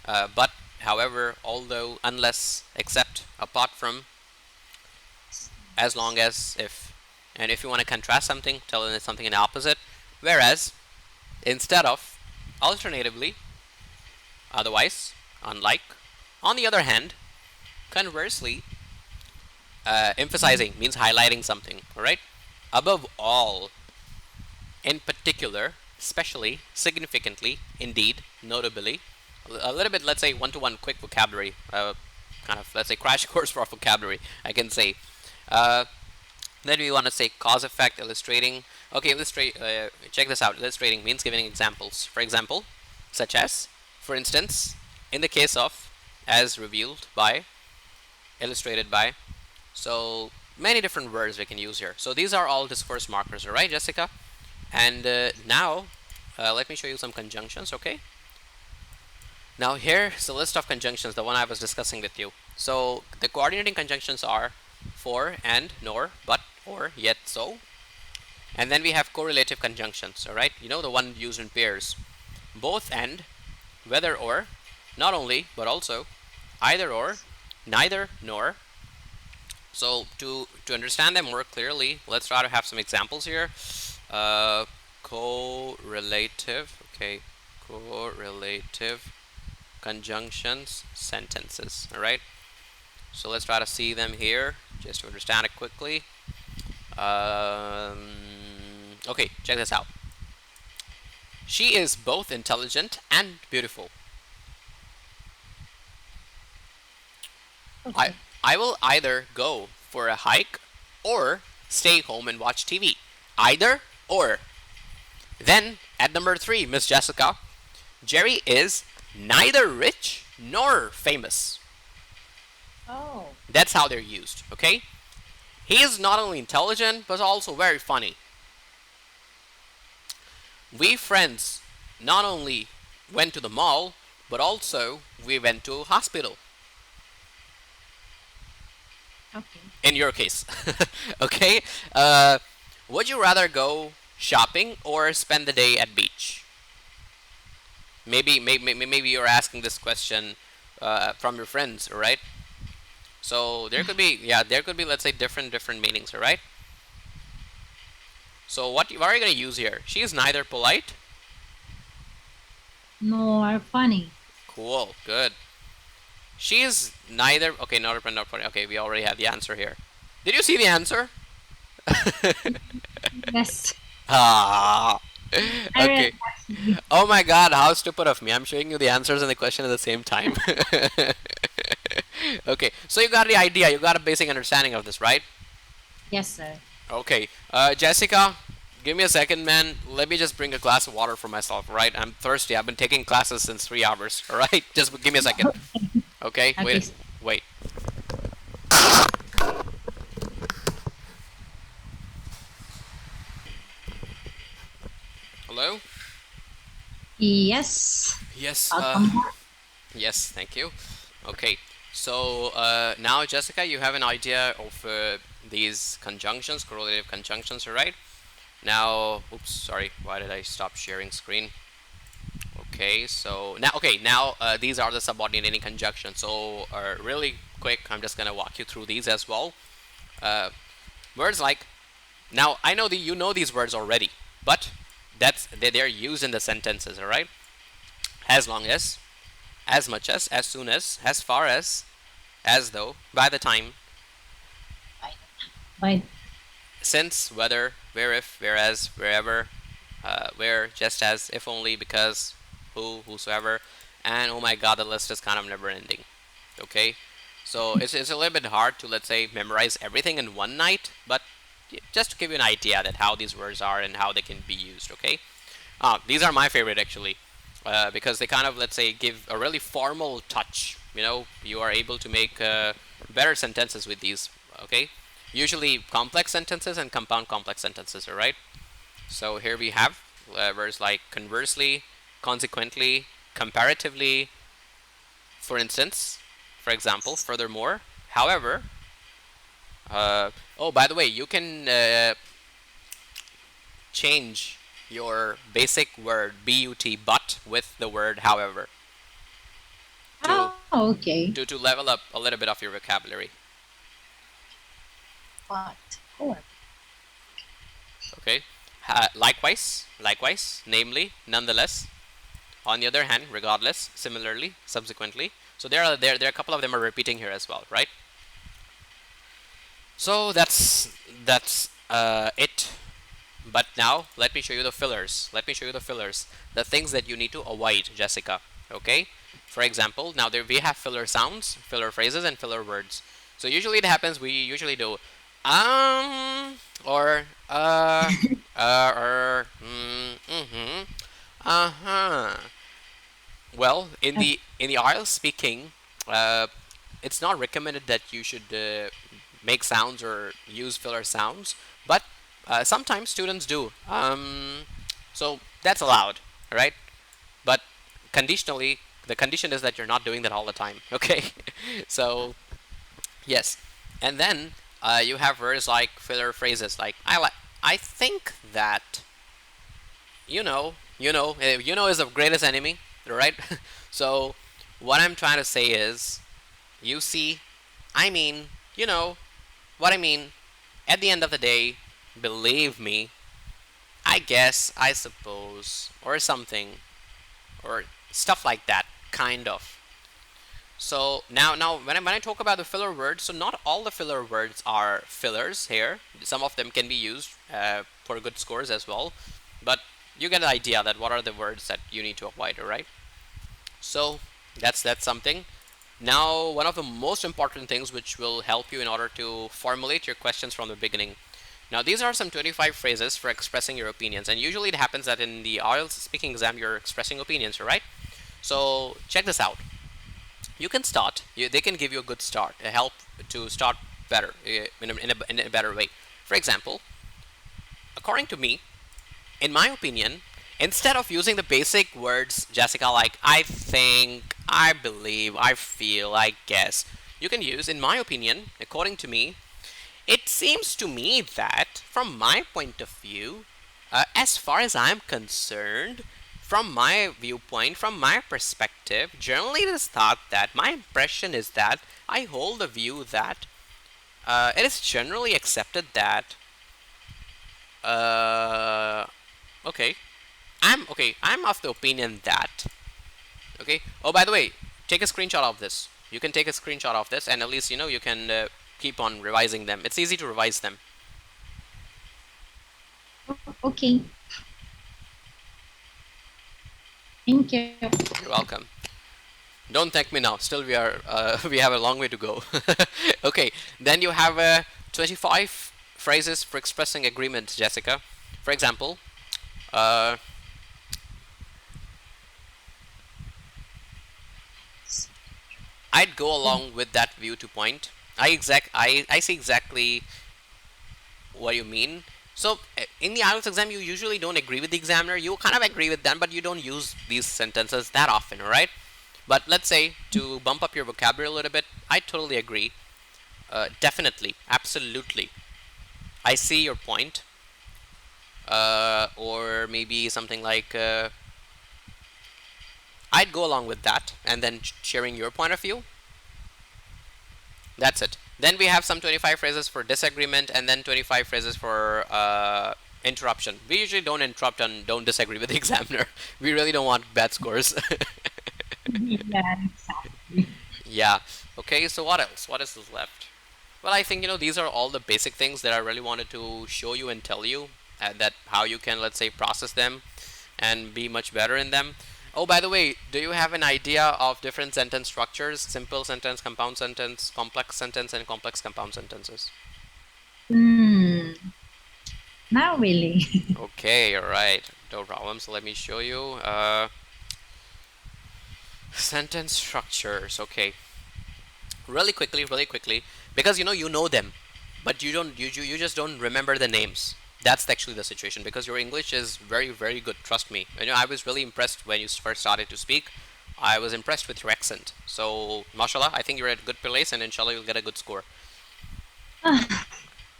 Speaker 2: But, however, although, unless, except, apart from, as long as, if. And if you want to contrast something, telling it something in opposite. Whereas, instead of, alternatively, otherwise, unlike. On the other hand, conversely, emphasizing means highlighting something, alright? Above all, in particular, especially, significantly, indeed, notably, a little bit, let's say, one-to-one quick vocabulary, kind of, let's say, crash course for vocabulary, I can say. Uh, then we want to say cause effect, illustrating. Okay, check this out. Illustrating means giving examples. For example, such as, for instance, in the case of, as revealed by, illustrated by. So many different words we can use here. So these are all discourse markers, alright, Jessica? And now, let me show you some conjunctions, okay? Now here's the list of conjunctions, the one I was discussing with you. So the coordinating conjunctions are for, and, nor, but, or, yet, so. And then we have correlative conjunctions, alright? You know, the one used in pairs. Both and, whether or, not only, but also, either or, neither nor. So to understand them more clearly, let's try to have some examples here. Correlative, okay, correlative conjunctions, sentences, alright? So let's try to see them here, just to understand it quickly. Okay, check this out. She is both intelligent and beautiful.
Speaker 1: Okay.
Speaker 2: I will either go for a hike or stay home and watch TV. Either or. Then, at number 3, Miss Jessica, Jerry is neither rich nor famous.
Speaker 1: Oh.
Speaker 2: That's how they're used, okay? He is not only intelligent, but also very funny. We friends not only went to the mall, but also we went to a hospital.
Speaker 1: Okay.
Speaker 2: In your case. Okay? Would you rather go shopping or spend the day at beach? Maybe you're asking this question from your friends, right? So there could be, yeah, there could be, let's say, different meanings, right? So what are you gonna use here? She is neither polite.
Speaker 1: Nor funny.
Speaker 2: Cool, good. She is neither. Okay, not funny. Okay, we already have the answer here. Did you see the answer?
Speaker 1: Yes.
Speaker 2: Ah.
Speaker 1: I read
Speaker 2: Okay. Oh my God, how stupid of me! I'm showing you the answers and the question at the same time. Okay, so you got the idea. You got a basic understanding of this, right?
Speaker 1: Yes, sir.
Speaker 2: Okay, Jessica, give me a second, man. Let me just bring a glass of water for myself, right? I'm thirsty. I've been taking classes since 3 hours. All right, just give me a second. Okay,
Speaker 1: Okay.
Speaker 2: wait, wait. Hello?
Speaker 1: Yes.
Speaker 2: Yes,
Speaker 1: I'll come back.
Speaker 2: yes, thank you. Okay, so now, Jessica, you have an idea of these conjunctions, correlative conjunctions, right? Now, oops, sorry, why did I stop sharing screen? Okay, now these are the subordinating conjunctions. So, really quick, I'm just gonna walk you through these as well. Uh, Words like, now I know that you know these words already, but they're used in the sentences, all right? As long as much as soon as far as though, by the time,
Speaker 1: Bye.
Speaker 2: since, whether, where, if, whereas, wherever, where, just as, if only, because, who, whosoever, and oh my God, the list is kind of never ending. Okay, so it's a little bit hard to, let's say, memorize everything in one night, but just to give you an idea that how these words are and how they can be used. Okay, these are my favorite actually, because they kind of, let's say, give a really formal touch. You know, you are able to make better sentences with these. Okay, usually complex sentences and compound complex sentences. All right. So here we have words like conversely, consequently, comparatively, for instance, for example, furthermore, however. Oh, by the way, you can change your basic word but with the word however to
Speaker 1: Oh, okay.
Speaker 2: to level up a little bit of your vocabulary.
Speaker 1: But however.
Speaker 2: Okay. Likewise, namely, nonetheless, on the other hand, regardless, similarly, subsequently. So there are a couple of them are repeating here as well, right? So that's it. But now let me show you the fillers. Let me show you the fillers. The things that you need to avoid, Jessica. Okay? For example, now there we have filler sounds, filler phrases, and filler words. So usually it happens, we usually do or mm-hmm, uh-huh. Well, in the IELTS speaking, uh, it's not recommended that you should make sounds or use filler sounds, but sometimes students do. So that's allowed, right? But conditionally, the condition is that you're not doing that all the time. Okay, so yes, and then you have words like filler phrases, like I think that is the greatest enemy, right? So what I'm trying to say is, you see, I mean, you know what I mean. At the end of the day, believe me, I guess, I suppose, or something, or stuff like that, kind of. So now when I talk about the filler words, so not all the filler words are fillers here. Some of them can be used for good scores as well, but you get the idea that what are the words that you need to avoid, right? So that's something. Now, one of the most important things which will help you in order to formulate your questions from the beginning. Now, these are some 25 phrases for expressing your opinions, and usually it happens that in the IELTS speaking exam you're expressing opinions, right? So check this out. You can start. They can give you a good start, a help to start better in a better way. For example, according to me, in my opinion, instead of using the basic words, Jessica, like I think, I believe, I feel, I guess, you can use, in my opinion, according to me, it seems to me that, from my point of view, as far as I'm concerned, from my viewpoint, from my perspective, generally it is thought that my impression is that I hold the view that it is generally accepted that uh, okay, I'm of the opinion that okay. Oh, by the way, take a screenshot of this. You can take a screenshot of this, and at least you can keep on revising them. It's easy to revise them.
Speaker 1: Okay. Thank you.
Speaker 2: You're welcome. Don't thank me now. Still, we are we have a long way to go. Okay, then you have 25 phrases for expressing agreement, Jessica. For example, uh, I'd go along with that view to point. I see exactly what you mean. So in the IELTS exam, you usually don't agree with the examiner. You kind of agree with them, but you don't use these sentences that often, right? But let's say to bump up your vocabulary a little bit, I totally agree. Definitely, absolutely. I see your point. Or maybe something like I'd go along with that, and then sharing your point of view. That's it. Then we have some 25 phrases for disagreement, and then 25 phrases for interruption. We usually don't interrupt and don't disagree with the examiner. We really don't want bad scores.
Speaker 1: Yeah, exactly.
Speaker 2: Yeah. Okay, so what else? What else is left? Well, I think these are all the basic things that I really wanted to show you and tell you, that how you can, let's say, process them and be much better in them. Oh, by the way, do you have an idea of different sentence structures? Simple sentence, compound sentence, complex sentence, and complex compound sentences.
Speaker 1: Hmm. Not really.
Speaker 2: Okay, all right, no problem. So let me show you sentence structures. Okay, really quickly, because you know them, but you don't you just don't remember the names. That's actually the situation, because your English is very, very good. Trust me. I was really impressed when you first started to speak. I was impressed with your accent. So, mashallah, I think you're at a good place, and inshallah, you'll get a good score.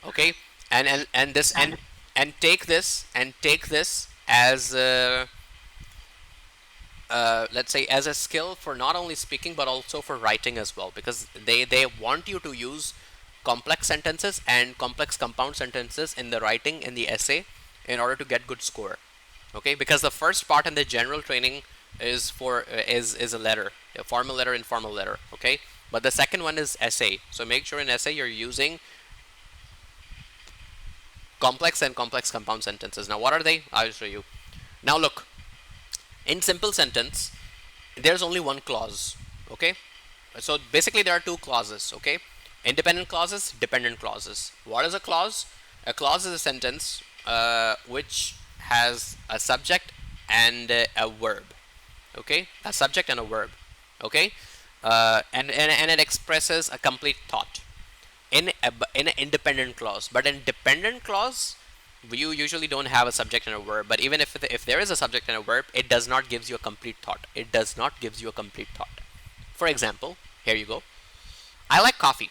Speaker 2: Okay, and this and take this as let's say as a skill for not only speaking but also for writing as well, because they want you to use complex sentences and complex compound sentences in the writing in the essay in order to get good score. Okay, because the first part in the general training is for is a letter, a formal letter, informal letter. Okay, but the second one is essay, so make sure in essay you're using complex and complex compound sentences. Now what are they? I'll show you. Now look, in simple sentence there's only one clause. Okay, so basically there are two clauses. Okay, independent clauses, dependent clauses. What is a clause? A clause is a sentence which has a subject and a verb. Okay, a subject and a verb. Okay, and it expresses a complete thought in an independent clause. But in dependent clause, you usually don't have a subject and a verb. But even if there is a subject and a verb, it does not gives you a complete thought. It does not gives you a complete thought. For example, here you go. I like coffee.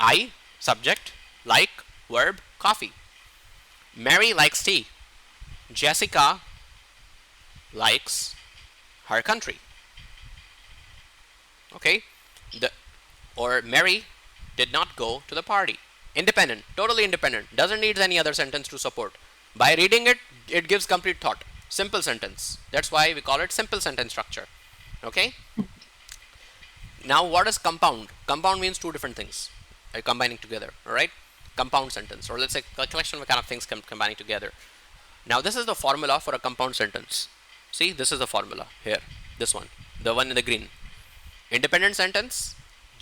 Speaker 2: I, subject, like, verb, coffee. Mary likes tea. Jessica likes her country. Okay, the or Mary did not go to the party. Independent, totally independent, doesn't need any other sentence to support. By reading it, it gives complete thought. Simple sentence. That's why we call it simple sentence structure. Okay. Now, what is compound? Compound means two different things combining together. All right. Compound sentence, or let's say a collection of kind of things combining together. Now, this is the formula for a compound sentence. See, this is the formula here. This one, the one in the green. Independent sentence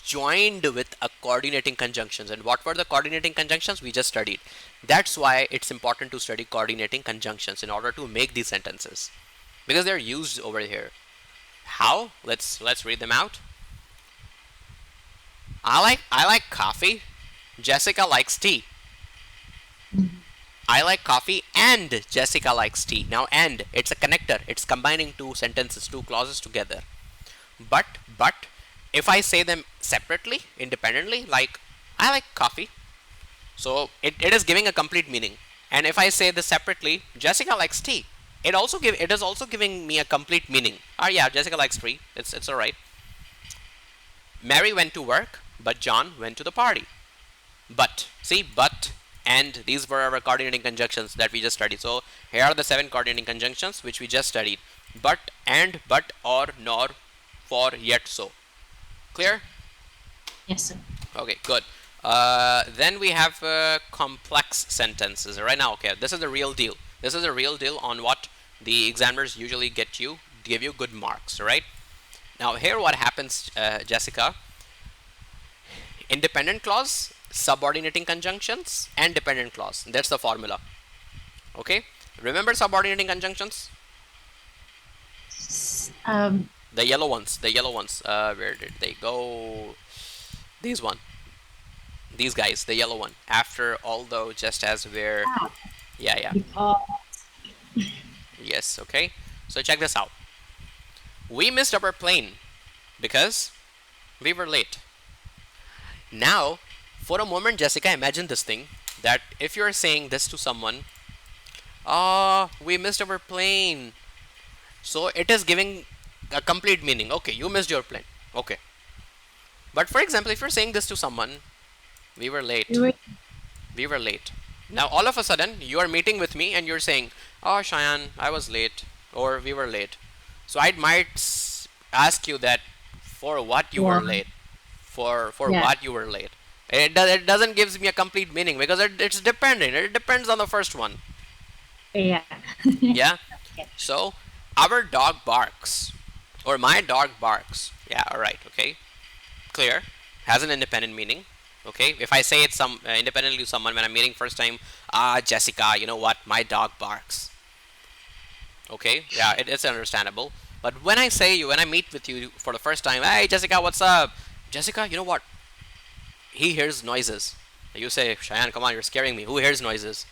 Speaker 2: joined with a coordinating conjunctions. And what were the coordinating conjunctions? We just studied. That's why it's important to study coordinating conjunctions in order to make these sentences, because they're used over here. How? Let's read them out. I like coffee. Jessica likes tea. I like coffee and Jessica likes tea. Now, and it's a connector. It's combining two sentences, two clauses together. But if I say them separately, independently, like I like coffee, so it is giving a complete meaning. And if I say this separately, Jessica likes tea, it is also giving me a complete meaning. Oh yeah, Jessica likes tea. It's alright. Mary went to work, but John went to the party. But see, but and these were our coordinating conjunctions that we just studied. So here are the 7 coordinating conjunctions which we just studied. But, and, but, or, nor, for, yet, so. Clear?
Speaker 1: Yes, sir.
Speaker 2: Okay, good. Then we have complex sentences. Right now, okay, this is the real deal. This is a real deal on what the examiners usually give you good marks, right? Now here what happens, Jessica? Independent clause, subordinating conjunctions, and dependent clause. That's the formula. Okay, remember subordinating conjunctions?
Speaker 1: Um,
Speaker 2: The yellow ones. The yellow ones. Where did they go? These one. These guys. The yellow one. After, although, just as, where. Yeah, yeah.
Speaker 1: uh,
Speaker 2: Yes. Okay. So check this out. We missed our plane because we were late. Now, for a moment, Jessica, imagine this thing, that if you're saying this to someone, we missed our plane. So it is giving a complete meaning. Okay, you missed your plane. Okay. But for example, if you're saying this to someone, we were late.
Speaker 1: we were-
Speaker 2: We were late. Now all of a sudden, you are meeting with me and you're saying, oh, Cheyenne, I was late. Or we were late. So I might ask you that for what you were
Speaker 1: yeah,
Speaker 2: late. For
Speaker 1: yeah,
Speaker 2: what you were late. It doesn't gives me a complete meaning, because it's dependent. It depends on the first one.
Speaker 1: yeah.
Speaker 2: Yeah.
Speaker 1: Okay.
Speaker 2: So our dog barks, or my dog barks. Yeah. All right. Okay. Clear. Has an independent meaning. Okay. If I say it independently to someone when I'm meeting first time, Jessica, you know what? My dog barks. Okay. Yeah. It's understandable. But when I meet with you for the first time, hey Jessica, what's up? Jessica, you know what? He hears noises. You say, Cheyenne, come on, you're scaring me. Who hears noises?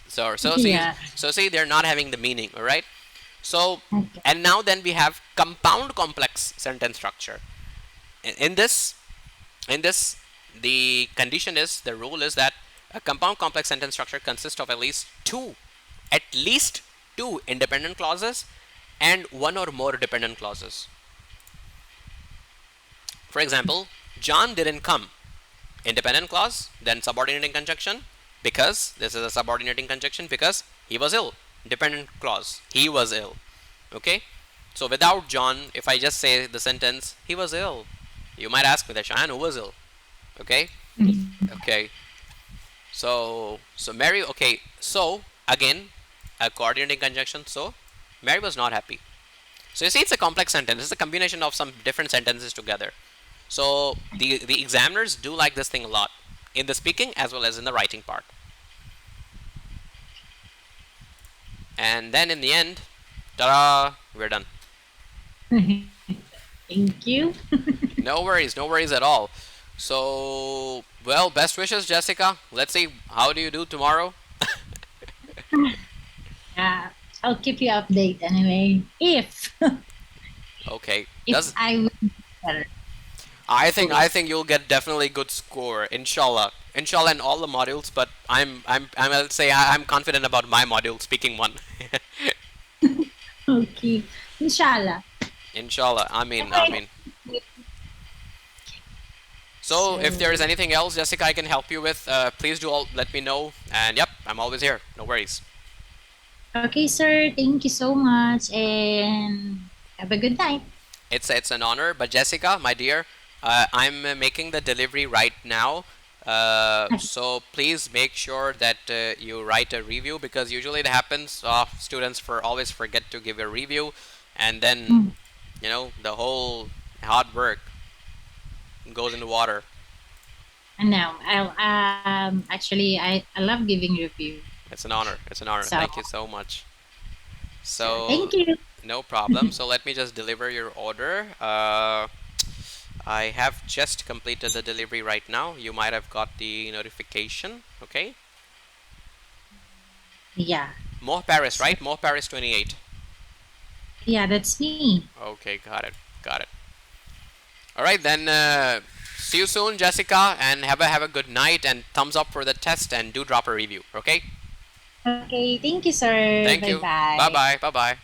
Speaker 1: Yeah.
Speaker 2: So see, they're not having the meaning, all right? So,
Speaker 1: Okay.
Speaker 2: and now then we have compound complex sentence structure. In this, in this, the condition is, the rule is that a compound complex sentence structure consists of at least two independent clauses and one or more dependent clauses. For example, John didn't come. Independent clause, then subordinating conjunction, because this is a subordinating conjunction because he was ill. Dependent clause, he was ill. Okay? So without John, if I just say the sentence, he was ill, you might ask me that, Shahan, who was ill? Okay?
Speaker 1: Mhm.
Speaker 2: Okay. So Mary, okay. So again, a coordinating conjunction. So Mary was not happy. So you see, it's a complex sentence. It's a combination of some different sentences together. So the examiners do like this thing a lot in the speaking as well as in the writing part. And then in the end, ta-da, we're done.
Speaker 1: Thank you.
Speaker 2: No worries at all. So, well, best wishes, Jessica. Let's see, how do you do tomorrow?
Speaker 1: Yeah, I'll keep you updated anyway. If
Speaker 2: Okay.
Speaker 1: if
Speaker 2: Does
Speaker 1: I will be better,
Speaker 2: I
Speaker 1: hopefully.
Speaker 2: think you'll get definitely good score, inshallah. Inshallah in all the modules, but I'll say I'm confident about my module, speaking one.
Speaker 1: Okay. Inshallah.
Speaker 2: Inshallah. I
Speaker 1: Okay.
Speaker 2: mean. So if there is
Speaker 1: So
Speaker 2: anything else, Jessica, I can help you with, please do all let me know. And yep, I'm always here. No worries.
Speaker 1: okay, sir. Thank you so much, and have a good night.
Speaker 2: It's an honor. But Jessica, my dear, I'm making the delivery right now. So please make sure that you write a review, because usually it happens. Students for always forget to give a review, and then
Speaker 1: Mm.
Speaker 2: the whole hard work goes in the water.
Speaker 1: And now I'll actually I love giving review.
Speaker 2: It's an honor. It's an honor.
Speaker 1: So
Speaker 2: Thank you so much.
Speaker 1: so
Speaker 2: So
Speaker 1: thank you.
Speaker 2: no problem. So let me just deliver your order. I have just completed the delivery right now. You might have got the notification. Okay.
Speaker 1: Yeah.
Speaker 2: Moh Paris,
Speaker 1: So
Speaker 2: right? Moh Paris 28.
Speaker 1: yeah, that's me.
Speaker 2: Okay, got it. Got it. All right, then. See you soon, Jessica, and have a good night. And thumbs up for the test, and do drop a review. Okay.
Speaker 1: Okay, thank you, sir.
Speaker 2: Thank
Speaker 1: Bye
Speaker 2: you. Bye
Speaker 1: bye.
Speaker 2: bye. Bye bye.